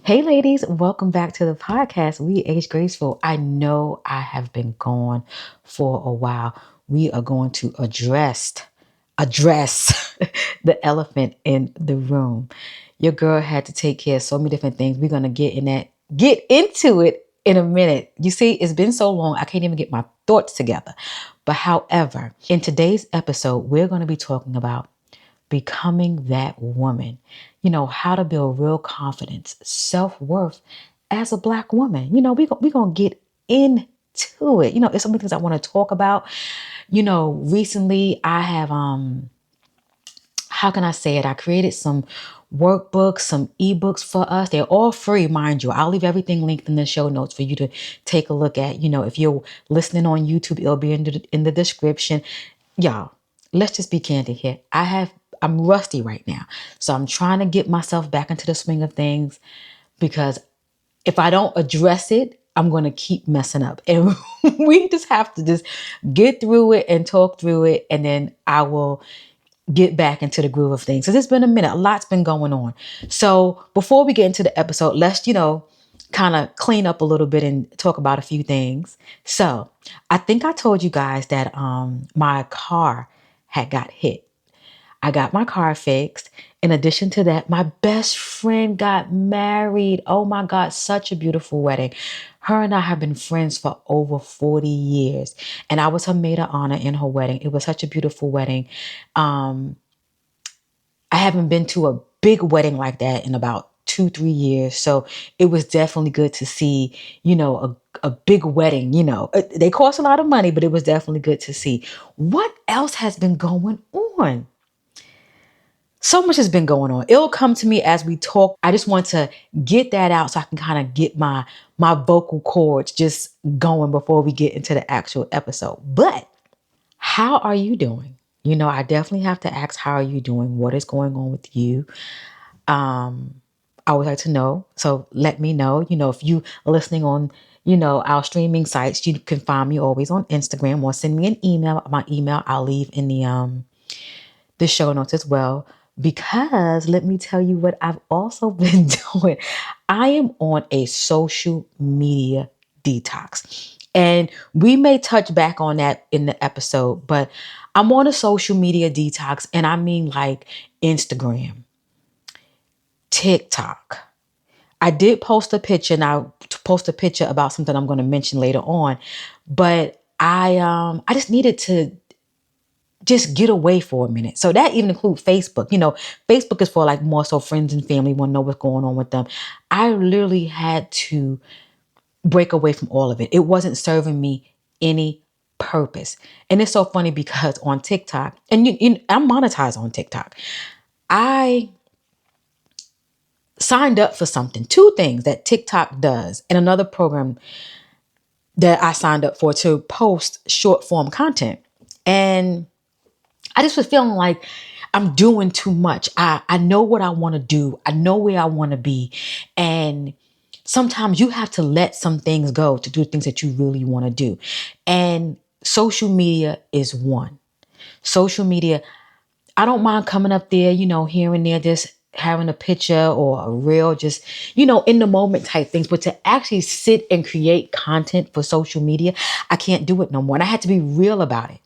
Hey, ladies, welcome back to the podcast, We Age Graceful. I know I have been gone for a while. We are going to address the elephant in the room. Your girl had to take care of so many different things. We're going to get into it in a minute. You see, it's been so long, I can't even get my thoughts together. But however, in today's episode, we're going to be talking about becoming that woman. How to build real confidence, self-worth as a Black woman. We're going to get into it. It's some things I want to talk about. Recently I have, how can I say it? I created some workbooks, some ebooks for us. They're all free, mind you. I'll leave everything linked in the show notes for you to take a look at. If you're listening on YouTube, it'll be in the description. Y'all, let's just be candid here. I'm rusty right now. So I'm trying to get myself back into the swing of things, because if I don't address it, I'm going to keep messing up. And we just have to just get through it and talk through it. And then I will get back into the groove of things. So it's been a minute. A lot's been going on. So before we get into the episode, let's, kind of clean up a little bit and talk about a few things. So I think I told you guys that my car had got hit. I got my car fixed. In addition to that, my best friend got married. Oh my God, such a beautiful wedding. Her and I have been friends for over 40 years. And I was her maid of honor in her wedding. It was such a beautiful wedding. I haven't been to a big wedding like that in about 2-3 years. So it was definitely good to see, a big wedding. They cost a lot of money, but it was definitely good to see. What else has been going on? So much has been going on. It'll come to me as we talk. I just want to get that out so I can kind of get my vocal cords just going before we get into the actual episode. But how are you doing? I definitely have to ask, how are you doing? What is going on with you? I would like to know. So let me know, if you are listening on, our streaming sites, you can find me always on Instagram, or send me an email. My email I'll leave in the show notes as well. Because let me tell you what I've also been doing. I am on a social media detox. And we may touch back on that in the episode, but I'm on a social media detox, and I mean like Instagram, TikTok. I did post a picture, and I'll post a picture about something I'm going to mention later on, but I just needed to just get away for a minute. So that even includes Facebook. Facebook is for like more so friends and family, want to know what's going on with them. I literally had to break away from all of it. It wasn't serving me any purpose. And it's so funny because on TikTok, and I'm monetized on TikTok. I signed up for something, two things that TikTok does, and another program that I signed up for to post short form content. And I just was feeling like I'm doing too much. I know what I want to do. I know where I want to be. And sometimes you have to let some things go to do things that you really want to do. And social media is one. Social media, I don't mind coming up there, here and there, just having a picture or a reel, just, in the moment type things. But to actually sit and create content for social media, I can't do it no more. And I had to be real about it.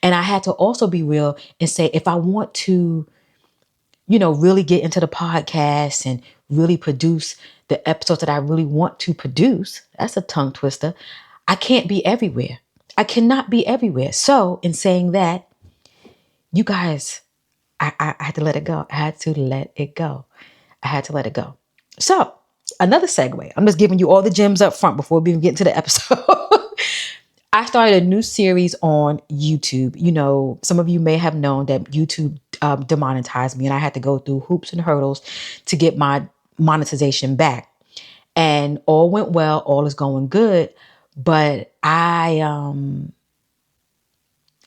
And I had to also be real and say, if I want to, really get into the podcast and really produce the episodes that I really want to produce, that's a tongue twister. I can't be everywhere. I cannot be everywhere. So in saying that, you guys, I had to let it go. I had to let it go. I had to let it go. So another segue. I'm just giving you all the gems up front before we even get into the episode. I started a new series on YouTube. Some of you may have known that YouTube demonetized me, and I had to go through hoops and hurdles to get my monetization back. And all went well. All is going good. But I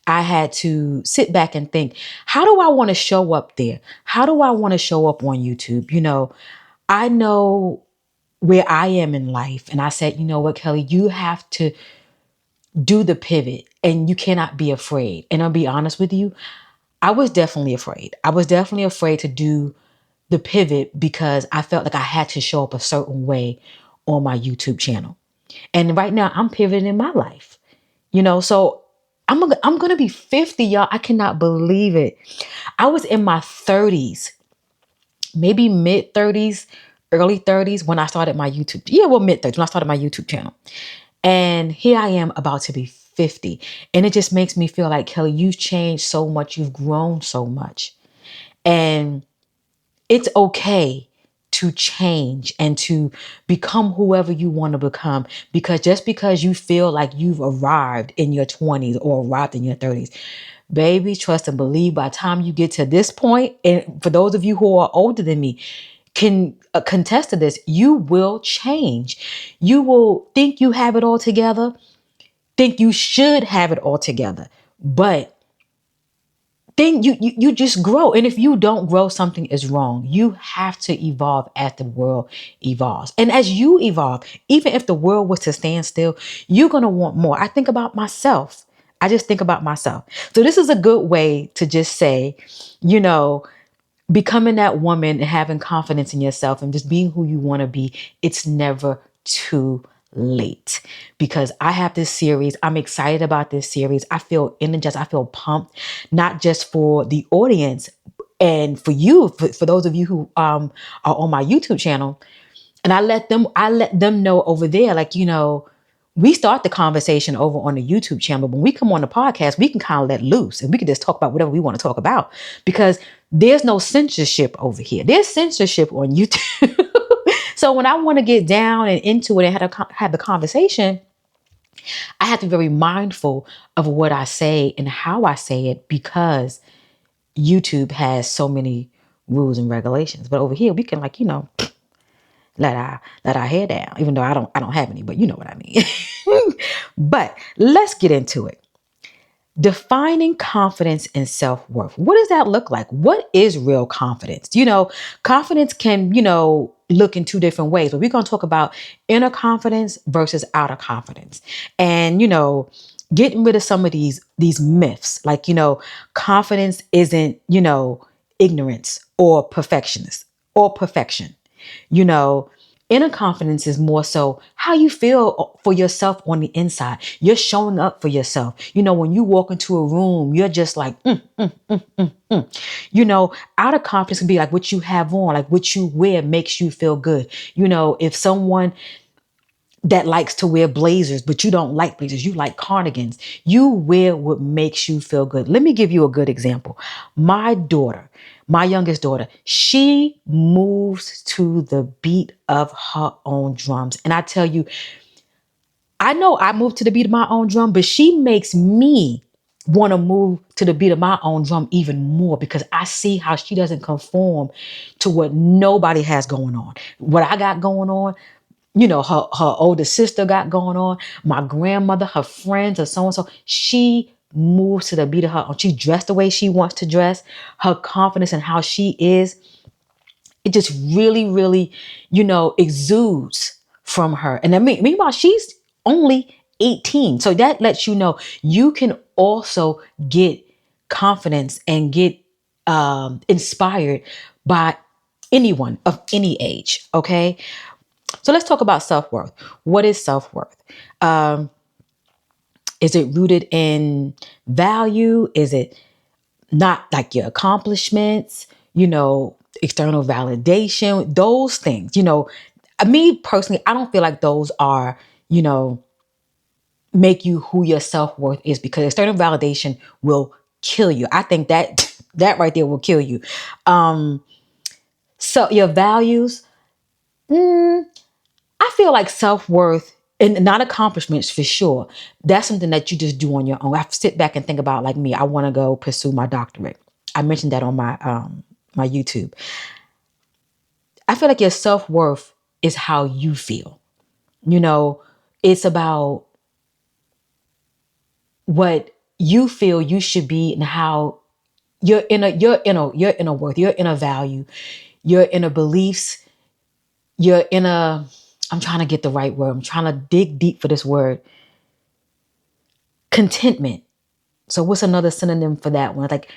had to sit back and think, how do I want to show up there? How do I want to show up on YouTube? I know where I am in life. And I said, you know what, Kelly, you have to do the pivot, and you cannot be afraid. And I'll be honest with you, I was definitely afraid. I was definitely afraid to do the pivot because I felt like I had to show up a certain way on my YouTube channel. And right now I'm pivoting in my life, so I'm going to be 50, y'all. I cannot believe it. I was in my 30s, maybe mid 30s, early 30s when I started my YouTube. Yeah, well, mid 30s when I started my YouTube channel. And here I am about to be 50. And it just makes me feel like, Kelly, you've changed so much. You've grown so much. And it's okay to change and to become whoever you want to become, because just because you feel like you've arrived in your 20s or arrived in your 30s, baby, trust and believe, by the time you get to this point, and for those of you who are older than me can contest to this, you will change. You will think you have it all together, think you should have it all together, but then you just grow. And if you don't grow, something is wrong. You have to evolve as the world evolves. And as you evolve, even if the world was to stand still, you're going to want more. I think about myself. I just think about myself. So this is a good way to just say, becoming that woman and having confidence in yourself and just being who you want to be. It's never too late, because I have this series. I'm excited about this series. I feel energized. I feel pumped, not just for the audience and for you, for those of you who are on my YouTube channel. And I let them know over there, like, we start the conversation over on the YouTube channel. When we come on the podcast, we can kind of let loose and we can just talk about whatever we want to talk about, because there's no censorship over here. There's censorship on YouTube. So when I want to get down and into it and have the conversation, I have to be very mindful of what I say and how I say it, because YouTube has so many rules and regulations. But over here, we can, like, let our hair down, even though I don't have any, but you know what I mean. But let's get into it. Defining confidence and self-worth. What does that look like? What is real confidence? Confidence can, look in two different ways, but we're going to talk about inner confidence versus outer confidence. And, getting rid of some of these myths, like, confidence isn't, ignorance or perfectionist or perfection. Inner confidence is more so how you feel for yourself on the inside. You're showing up for yourself. When you walk into a room, you're just like, outer confidence can be like what you have on, like what you wear makes you feel good. If someone that likes to wear blazers, but you don't like blazers, you like cardigans, you wear what makes you feel good. Let me give you a good example. My daughter, my youngest daughter, she moves to the beat of her own drums. And I tell you, I know I move to the beat of my own drum, but she makes me want to move to the beat of my own drum even more, because I see how she doesn't conform to what nobody has going on. What I got going on, her older sister got going on, my grandmother, her friends, or so-and-so. She moves to the beat of her own. She dressed the way she wants to dress. Her confidence in how she is, it just really, really, exudes from her. And then meanwhile, she's only 18. So that lets you know you can also get confidence and get inspired by anyone of any age. Okay. So let's talk about self-worth. What is self-worth? Is it rooted in value? Is it not like your accomplishments, external validation, those things? Me personally, I don't feel like those are, make you who your self-worth is, because external validation will kill you. I think that that right there will kill you. So your values, I feel like self-worth and not accomplishments for sure. That's something that you just do on your own. I have to sit back and think about, like me, I want to go pursue my doctorate. I mentioned that on my my YouTube. I feel like your self-worth is how you feel. It's about what you feel you should be and how your inner worth, your inner value, your inner beliefs, your inner, I'm trying to get the right word. I'm trying to dig deep for this word. Contentment. So what's another synonym for that one? Like,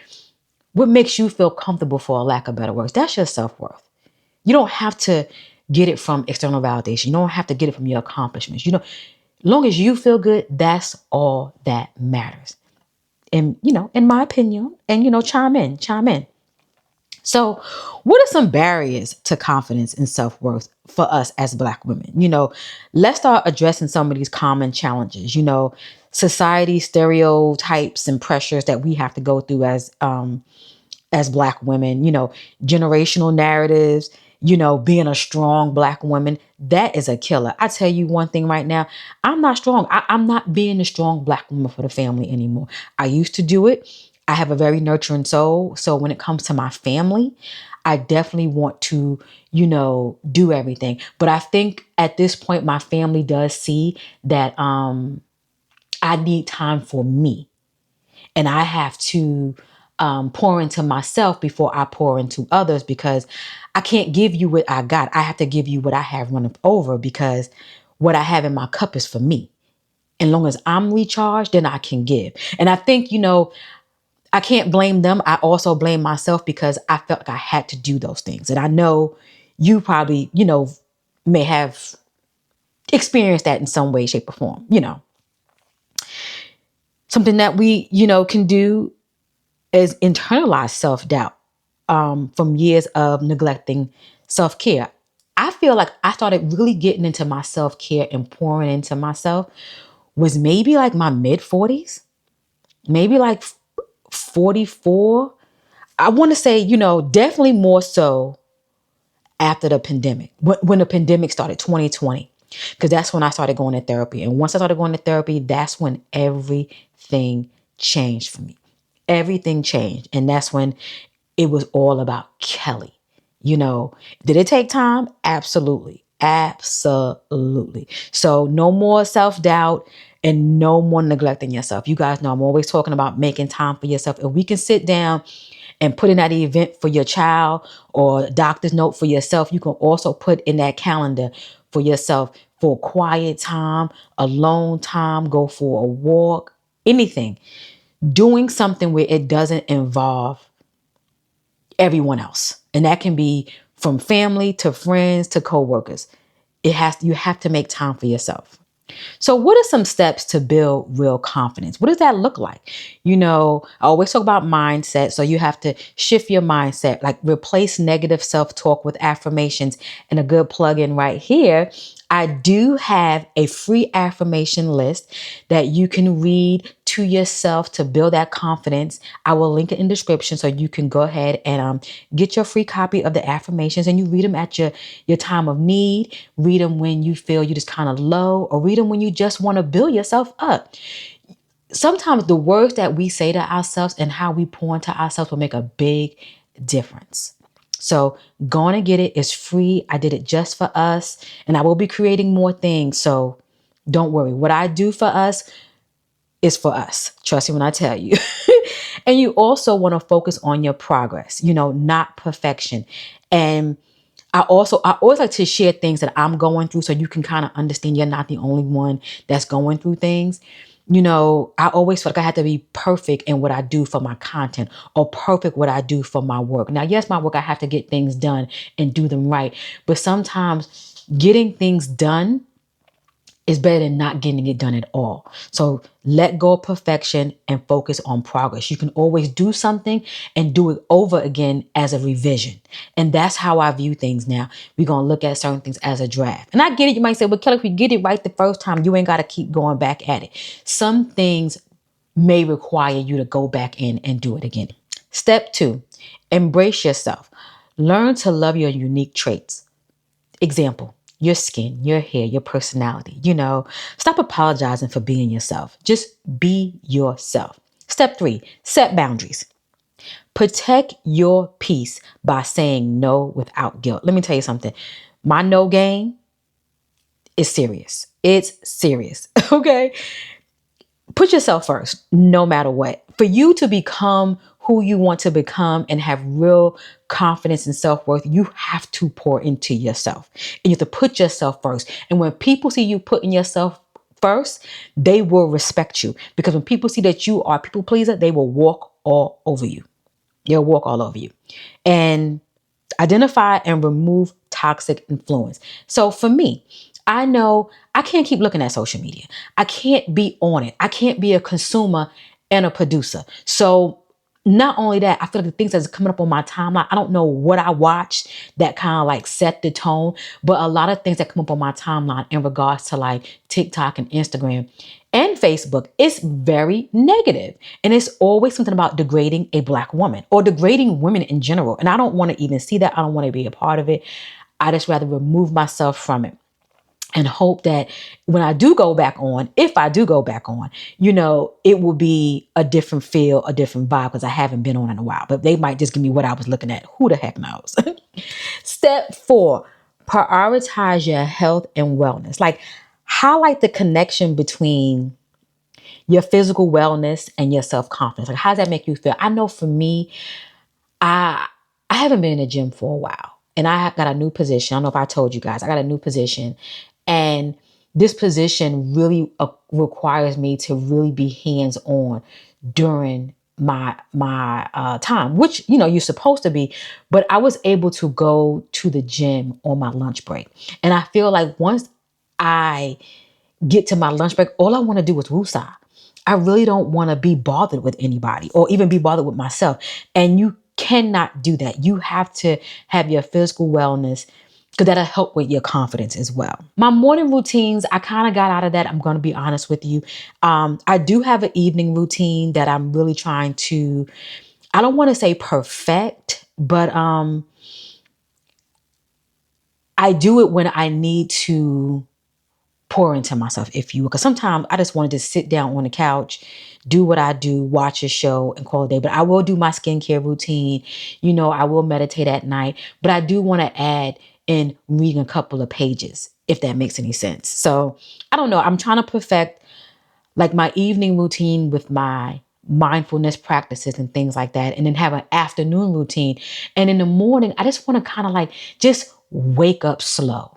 what makes you feel comfortable, for a lack of better words? That's your self-worth. You don't have to get it from external validation. You don't have to get it from your accomplishments. As long as you feel good, that's all that matters. And, in my opinion, and, chime in. So, what are some barriers to confidence and self-worth for us as Black women? Let's start addressing some of these common challenges. Society stereotypes and pressures that we have to go through as Black women, generational narratives, being a strong Black woman, that is a killer. I tell you one thing right now, I'm not strong. I'm not being a strong Black woman for the family anymore. I used to do it. I have a very nurturing soul. So when it comes to my family, I definitely want to, do everything. But I think at this point, my family does see that I need time for me. And I have to pour into myself before I pour into others, because I can't give you what I got. I have to give you what I have running over, because what I have in my cup is for me. And long as I'm recharged, then I can give. And I think, I can't blame them. I also blame myself, because I felt like I had to do those things. And I know you probably, may have experienced that in some way, shape, or form. Something that we, can do is internalized self-doubt from years of neglecting self-care. I feel like I started really getting into my self-care and pouring into myself was maybe like my mid-40s, maybe like 44. I want to say, definitely more so after the pandemic, when the pandemic started, 2020, because that's when I started going to therapy. And once I started going to therapy, that's when everything changed for me. Everything changed. And that's when it was all about Kelly. Did it take time? Absolutely. Absolutely. So no more self-doubt and no more neglecting yourself. You guys know I'm always talking about making time for yourself. If we can sit down and put in that event for your child or doctor's note for yourself, you can also put in that calendar for yourself for quiet time, alone time, go for a walk, anything. Doing something where it doesn't involve everyone else. And that can be from family to friends to coworkers. You have to make time for yourself. So what are some steps to build real confidence? What does that look like? I always talk about mindset. So you have to shift your mindset, like replace negative self-talk with affirmations. And a good plug-in right here, I do have a free affirmation list that you can read to yourself to build that confidence. I will link it in the description so you can go ahead and get your free copy of the affirmations, and you read them at your time of need. Read them when you feel you just kind of low, or read them when you just want to build yourself up. Sometimes the words that we say to ourselves and how we pour into ourselves will make a big difference. So go on and get it. It's free. I did it just for us, and I will be creating more things. So don't worry. What I do for us is for us. Trust me when I tell you. And you also want to focus on your progress, not perfection. And I always like to share things that I'm going through so you can kind of understand you're not the only one that's going through things. I always felt like I had to be perfect in what I do for my content, or perfect what I do for my work. Now, yes, my work, I have to get things done and do them right. But sometimes getting things done is better than not getting it done at all. So let go of perfection and focus on progress. You can always do something and do it over again as a revision. And that's how I view things now. We're going to look at certain things as a draft. And I get it. You might say, well, Kelly, if you get it right the first time, you ain't got to keep going back at it. Some things may require you to go back in and do it again. Step 2, embrace yourself. Learn to love your unique traits. Example, your skin, your hair, your personality. Stop apologizing for being yourself. Just be yourself. Step 3, set boundaries. Protect your peace by saying no without guilt. Let me tell you something. My no game is serious. It's serious. Okay. Put yourself first, no matter what. For you to become who you want to become and have real confidence and self-worth, you have to pour into yourself. And you have to put yourself first. And when people see you putting yourself first, they will respect you. Because when people see that you are a people pleaser, they will walk all over you. They'll walk all over you. And Identify and remove toxic influence. So for me, I know I can't keep looking at social media. I can't be on it. I can't be a consumer and a producer. So not only that, I feel like the things that's coming up on my timeline, I don't know what I watched that kind of like set the tone, but a lot of things that come up on my timeline in regards to like TikTok and Instagram and Facebook, it's very negative. And it's always something about degrading a Black woman or degrading women in general. And I don't want to even see that. I don't want to be a part of it. I just rather remove myself from it and hope that when I do go back on, if I do go back on, it will be a different feel, a different vibe, because I haven't been on in a while. But they might just give me what I was looking at. Who the heck knows? Step 4, prioritize your health and wellness. Like, highlight the connection between your physical wellness and your self-confidence. Like, how does that make you feel? I know for me, I haven't been in the gym for a while, and I got a new position. I don't know if I told you guys, I got a new position, and this position really requires me to really be hands-on during my time, which you're supposed to be. But I was able to go to the gym on my lunch break, and I feel like once I get to my lunch break, all I want to do is woosah. I really don't want to be bothered with anybody or even be bothered with myself. And you cannot do that. You have to have your physical wellness, because that'll help with your confidence as well. My morning routines, I kind of got out of that. I'm going to be honest with you. I do have an evening routine that I'm really trying to, I don't want to say perfect, but I do it when I need to pour into myself, if you will. Because sometimes I just want to just sit down on the couch, do what I do, watch a show and call it a day. But I will do my skincare routine. I will meditate at night. But I do want to add in reading a couple of pages, if that makes any sense. So I don't know. I'm trying to perfect like my evening routine with my mindfulness practices and things like that. And then have an afternoon routine. And in the morning, I just want to kind of like just wake up slow.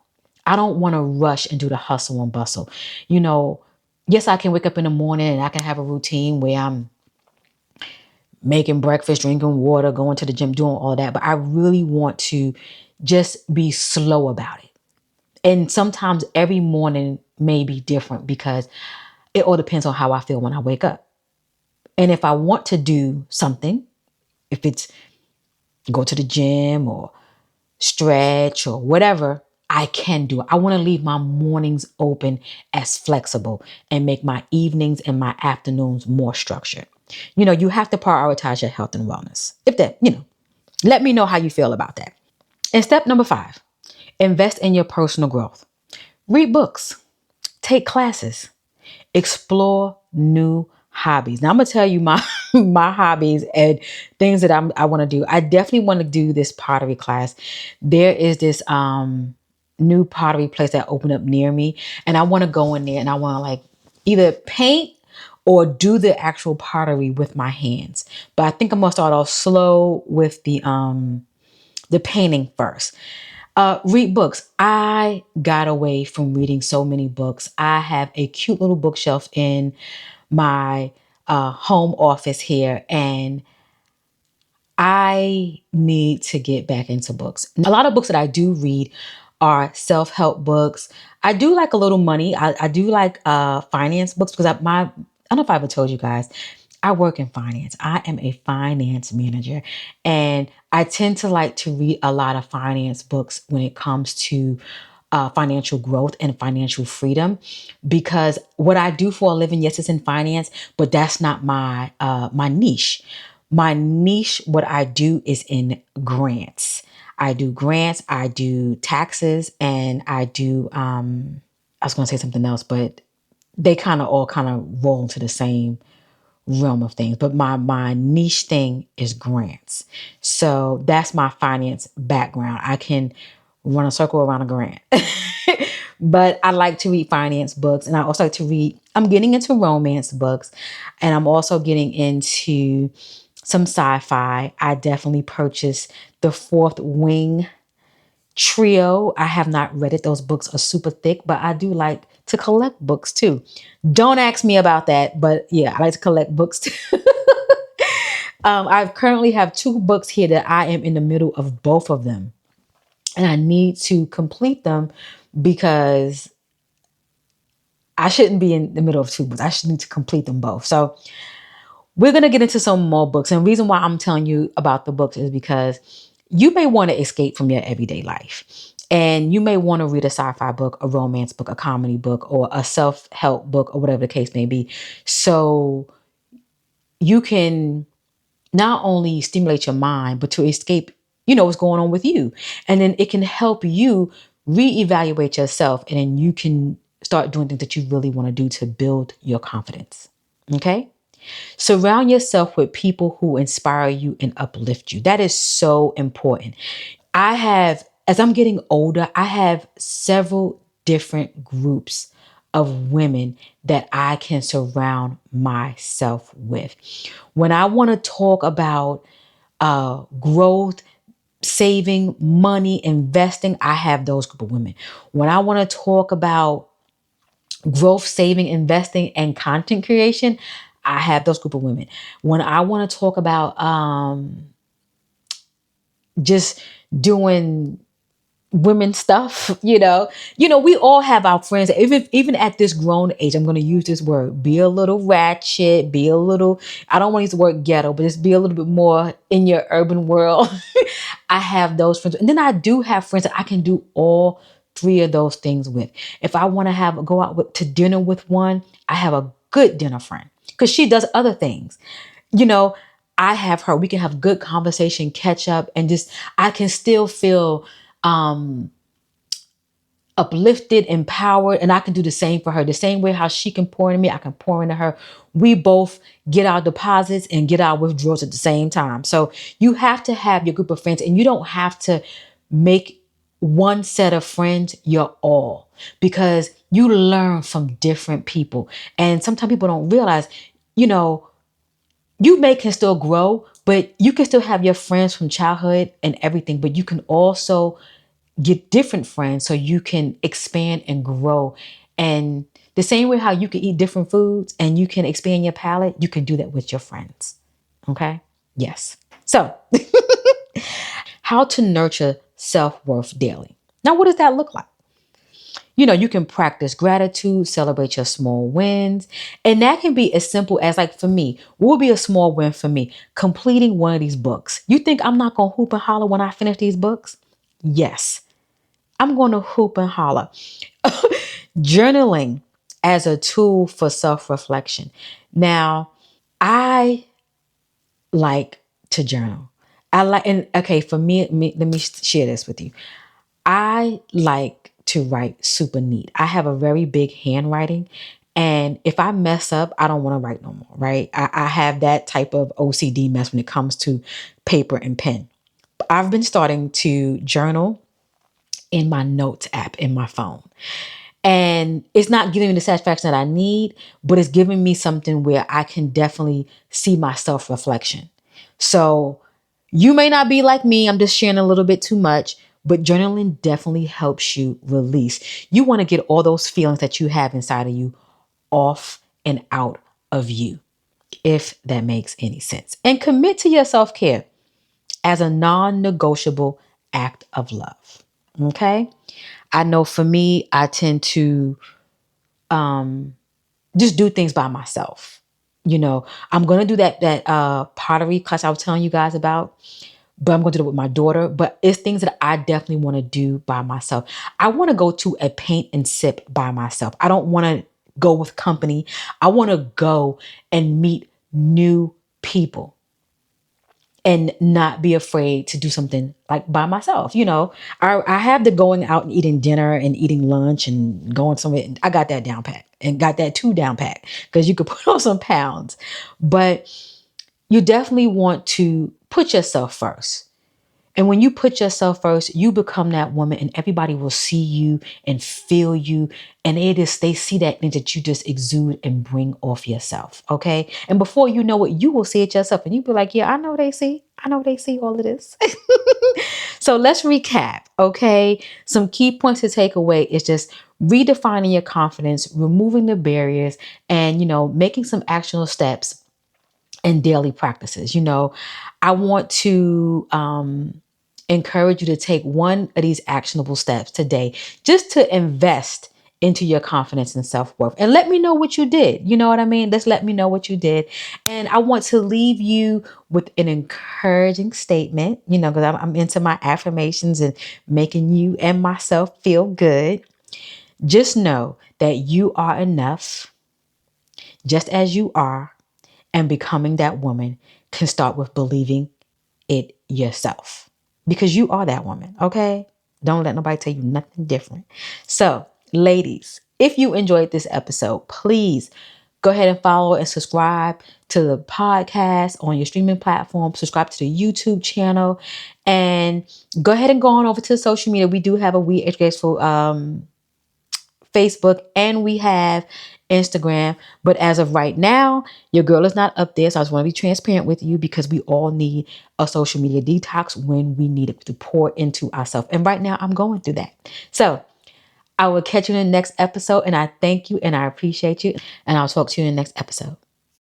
I don't want to rush and do the hustle and bustle. Yes, I can wake up in the morning and I can have a routine where I'm making breakfast, drinking water, going to the gym, doing all that. But I really want to just be slow about it. And sometimes every morning may be different because it all depends on how I feel when I wake up. And if I want to do something, if it's go to the gym or stretch or whatever, I can do it. I want to leave my mornings open as flexible and make my evenings and my afternoons more structured. You have to prioritize your health and wellness. If that, let me know how you feel about that. And step number 5, invest in your personal growth. Read books, take classes, explore new hobbies. Now I'm gonna tell you my my hobbies and things that I want to do. I definitely want to do this pottery class. There is this new pottery place that opened up near me, and I want to go in there and I want to like either paint or do the actual pottery with my hands. But I think I'm gonna start off slow with the painting first. Read books. I got away from reading so many books. I have a cute little bookshelf in my home office here, and I need to get back into books. A lot of books that I do read are self-help books. I do like a little money. I do like finance books because I don't know if I ever told you guys, I work in finance. I am a finance manager, and I tend to like to read a lot of finance books when it comes to financial growth and financial freedom, because what I do for a living, yes, it's in finance, but that's not my my niche. My niche, what I do is in grants. I do grants, I do taxes, and I do I was going to say something else, but they kind of roll into the same realm of things. But my niche thing is grants. So that's my finance background. I can run a circle around a grant. But I like to read finance books, and I also like to read, I'm getting into romance books, and I'm also getting into some sci-fi. I definitely purchased The Fourth Wing trio. I have not read it. Those books are super thick, but I do like to collect books too. Don't ask me about that, but yeah, I like to collect books too. I currently have 2 books here that I am in the middle of both of them. And I need to complete them because I shouldn't be in the middle of 2 books. I should need to complete them both. So we're going to get into some more books. And the reason why I'm telling you about the books is because you may want to escape from your everyday life. And you may want to read a sci-fi book, a romance book, a comedy book, or a self-help book, or whatever the case may be. So you can not only stimulate your mind, but to escape, what's going on with you. And then it can help you reevaluate yourself. And then you can start doing things that you really want to do to build your confidence. Okay. Surround yourself with people who inspire you and uplift you. That is so important. As I'm getting older, I have several different groups of women that I can surround myself with. When I want to talk about growth, saving, money, investing, I have those group of women. When I want to talk about growth, saving, investing, and content creation, I have those group of women. When I want to talk about just doing women stuff, we all have our friends. Even at this grown age, I'm going to use this word, be a little ratchet, be a little, I don't want to use the word ghetto, but just be a little bit more in your urban world. I have those friends. And then I do have friends that I can do all 3 of those things with. If I want to go out to dinner with one, I have a good dinner friend because she does other things. I have her, we can have good conversation, catch up, and just, I can still feel uplifted, empowered, and I can do the same for her. The same way how she can pour into me, I can pour into her. We both get our deposits and get our withdrawals at the same time. So you have to have your group of friends, and you don't have to make one set of friends your all, because you learn from different people. And sometimes people don't realize, can still grow, but you can still have your friends from childhood and everything, but you can also get different friends so you can expand and grow. And the same way how you can eat different foods and you can expand your palate, you can do that with your friends. Okay? Yes. So, how to nurture self-worth daily. Now, what does that look like? You can practice gratitude, celebrate your small wins. And that can be as simple as, like, for me, what would be a small win for me? Completing one of these books. You think I'm not going to hoop and holler when I finish these books? Yes, I'm going to hoop and holler. Journaling as a tool for self-reflection. Now, I like to journal. For me, let me share this with you. I like to write super neat. I have a very big handwriting. And if I mess up, I don't want to write no more, right? I have that type of OCD mess when it comes to paper and pen. I've been starting to journal in my notes app in my phone. And it's not giving me the satisfaction that I need, but it's giving me something where I can definitely see my self-reflection. So you may not be like me. I'm just sharing a little bit too much, but journaling definitely helps you release. You want to get all those feelings that you have inside of you off and out of you, if that makes any sense. And commit to your self-care as a non-negotiable act of love. Okay? I know for me, I tend to just do things by myself. I'm going to do that pottery class I was telling you guys about, but I'm going to do it with my daughter. But it's things that I definitely want to do by myself. I want to go to a paint and sip by myself. I don't want to go with company. I want to go and meet new people and not be afraid to do something like by myself. I have the going out and eating dinner and eating lunch and going somewhere. I got that down pat and got that too down pat, because you could put on some pounds, but you definitely want to put yourself first. And when you put yourself first, you become that woman, and everybody will see you and feel you. And they see that thing that you just exude and bring off yourself. Okay. And before you know it, you will see it yourself and you'll be like, yeah, I know they see all of this. So let's recap. Okay. Some key points to take away is just redefining your confidence, removing the barriers, and, making some actionable steps and daily practices. I want to encourage you to take one of these actionable steps today just to invest into your confidence and self-worth, and let me know what you did. You know what I mean? Just let me know what you did. And I want to leave you with an encouraging statement, because I'm into my affirmations and making you and myself feel good. Just know that you are enough just as you are, and becoming that woman can start with believing it yourself, because you are that woman. Okay. Don't let nobody tell you nothing different. So, ladies, if you enjoyed this episode, please go ahead and follow and subscribe to the podcast on your streaming platform. Subscribe to the YouTube channel, and go ahead and go on over to social media. We do have a We Age Graceful Facebook, and we have Instagram. But as of right now, your girl is not up there. So I just want to be transparent with you, because we all need a social media detox when we need it to pour into ourselves. And right now I'm going through that. So I will catch you in the next episode, and I thank you and I appreciate you. And I'll talk to you in the next episode.